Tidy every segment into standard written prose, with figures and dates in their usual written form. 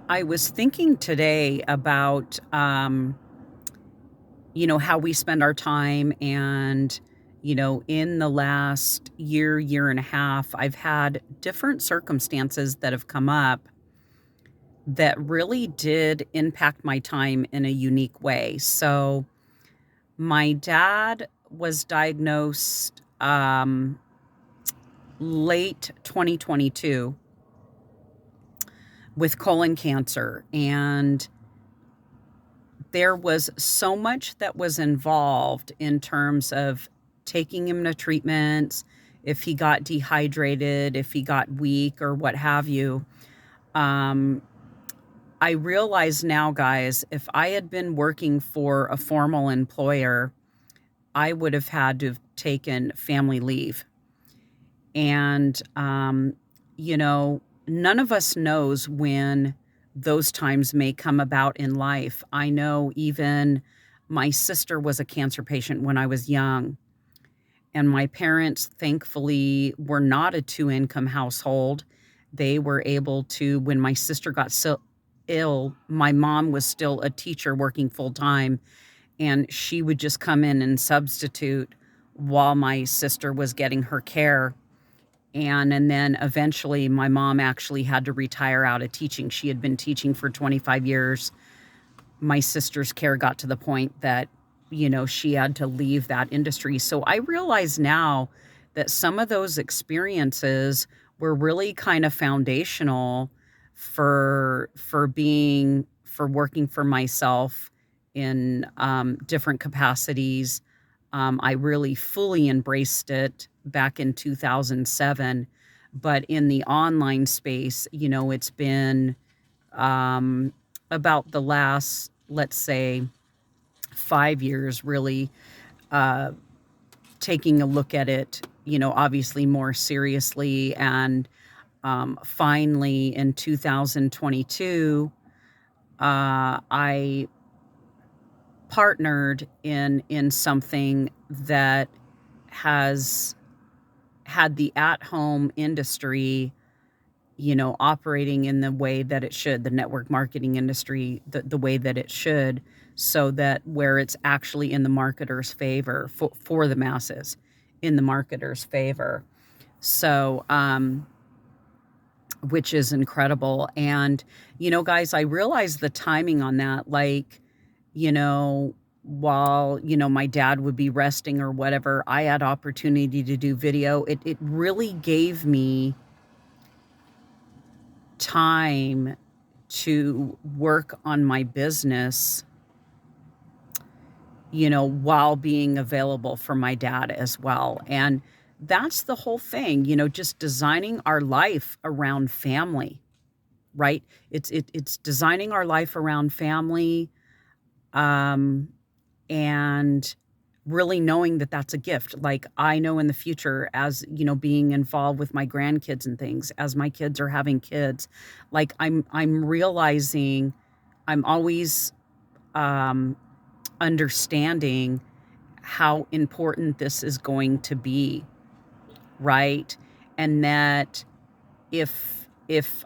I was thinking today about, how we spend our time. And, in the last year and a half, I've had different circumstances that have come up that really did impact my time in a unique way. So, my dad was diagnosed late 2022 with colon cancer. And there was so much that was involved in terms of taking him to treatments, if he got dehydrated, if he got weak, or what have you. Um, I realize now, guys, if I had been working for a formal employer, I would have had to have taken family leave. And, none of us knows when those times may come about in life. I know even my sister was a cancer patient when I was young, and my parents, thankfully, were not a two-income household. They were able to, when my sister got so ill, my mom was still a teacher working full time, and she would just come in and substitute while my sister was getting her care. And then eventually my mom actually had to retire out of teaching. She had been teaching for 25 years. My sister's care got to the point that, she had to leave that industry. So I realize now that some of those experiences were really kind of foundational for working for myself in different capacities. I really fully embraced it back in 2007. But in the online space, it's been um, about the last, let's say, 5 years, really uh, taking a look at it, obviously more seriously. And finally, in 2022, I partnered in something that has had the at-home industry, operating in the way that it should, the network marketing industry, the way that it should, so that where it's actually in the marketer's favor for the masses, in the marketer's favor. So, which is incredible. And, guys, I realize the timing on that, like, while, my dad would be resting or whatever, I had opportunity to do video. It really gave me time to work on my business, while being available for my dad as well. And that's the whole thing, just designing our life around family, right? It's designing our life around family, um, and really knowing that that's a gift. Like, I know in the future, as being involved with my grandkids and things, as my kids are having kids, like I'm realizing I'm always um understanding how important this is going to be, right? And that if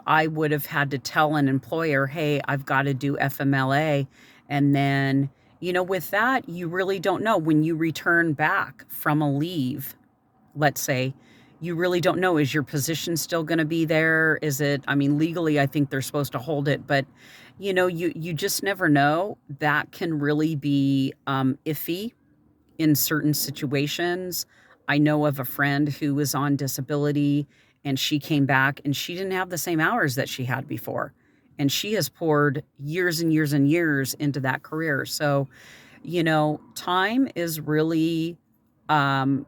I would have had to tell an employer, "Hey, I've got to do FMLA," and then, with that, you really don't know when you return back from a leave, let's say, you really don't know, is your position still going to be there? Is it, I mean, legally, I think they're supposed to hold it, but you just never know. That can really be iffy in certain situations. I know of a friend who was on disability, and she came back and she didn't have the same hours that she had before. And she has poured years and years and years into that career. So, time is really, um,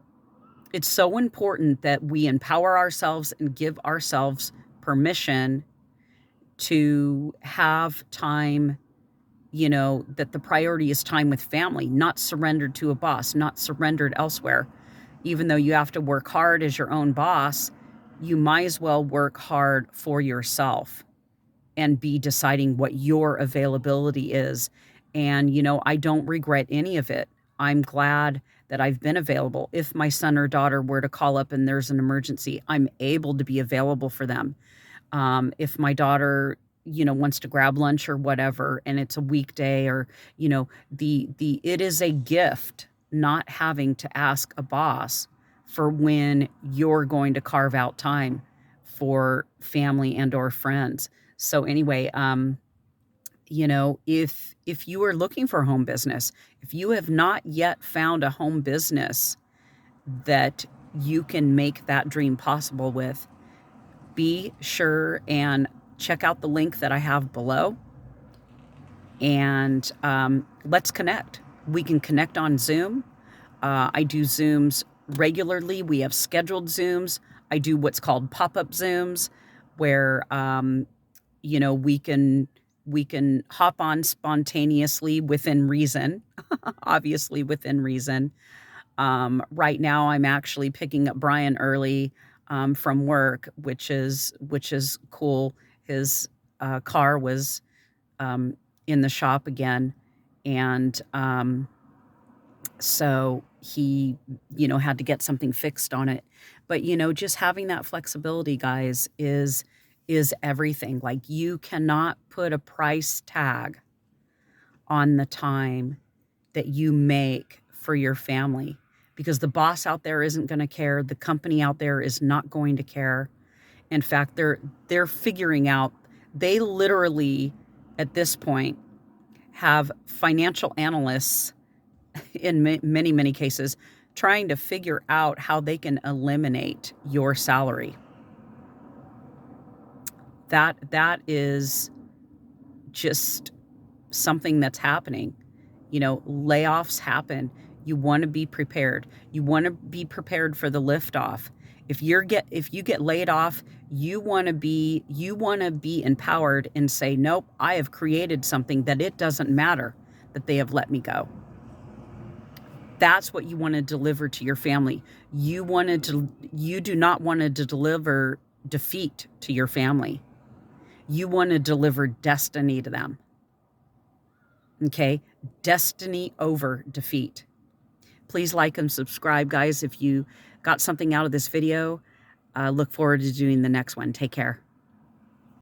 it's so important that we empower ourselves and give ourselves permission to have time, that the priority is time with family, not surrendered to a boss, not surrendered elsewhere. Even though you have to work hard as your own boss, you might as well work hard for yourself and be deciding what your availability is. And, I don't regret any of it. I'm glad that I've been available. If my son or daughter were to call up and there's an emergency, I'm able to be available for them. If my daughter wants to grab lunch or whatever, and it's a weekday, or, it is a gift not having to ask a boss for when you're going to carve out time for family and or friends. So anyway, if you are looking for a home business, if you have not yet found a home business that you can make that dream possible with, be sure and check out the link that I have below, and let's connect. We can connect on Zoom. I do Zooms regularly. We have scheduled Zooms. I do what's called pop-up Zooms, where we can hop on spontaneously within reason, obviously within reason. Right now, I'm actually picking up Brian early from work, which is cool. His car was in the shop again, and so he, had to get something fixed on it. But just having that flexibility, guys, is everything. Like, you cannot put a price tag on the time that you make for your family, because the boss out there isn't going to care. The company out there is not going to care. In fact, they're figuring out, they literally at this point have financial analysts in many, many cases trying to figure out how they can eliminate your salary. That is just something that's happening. Layoffs happen. You want to be prepared. You want to be prepared for the liftoff. If you get laid off, you want to be empowered and say, nope, I have created something that it doesn't matter that they have let me go. That's what you want to deliver to your family. You do not want to deliver defeat to your family. You want to deliver destiny to them. Okay? Destiny over defeat. Please like and subscribe, guys, if you got something out of this video. Look forward to doing the next one. Take care.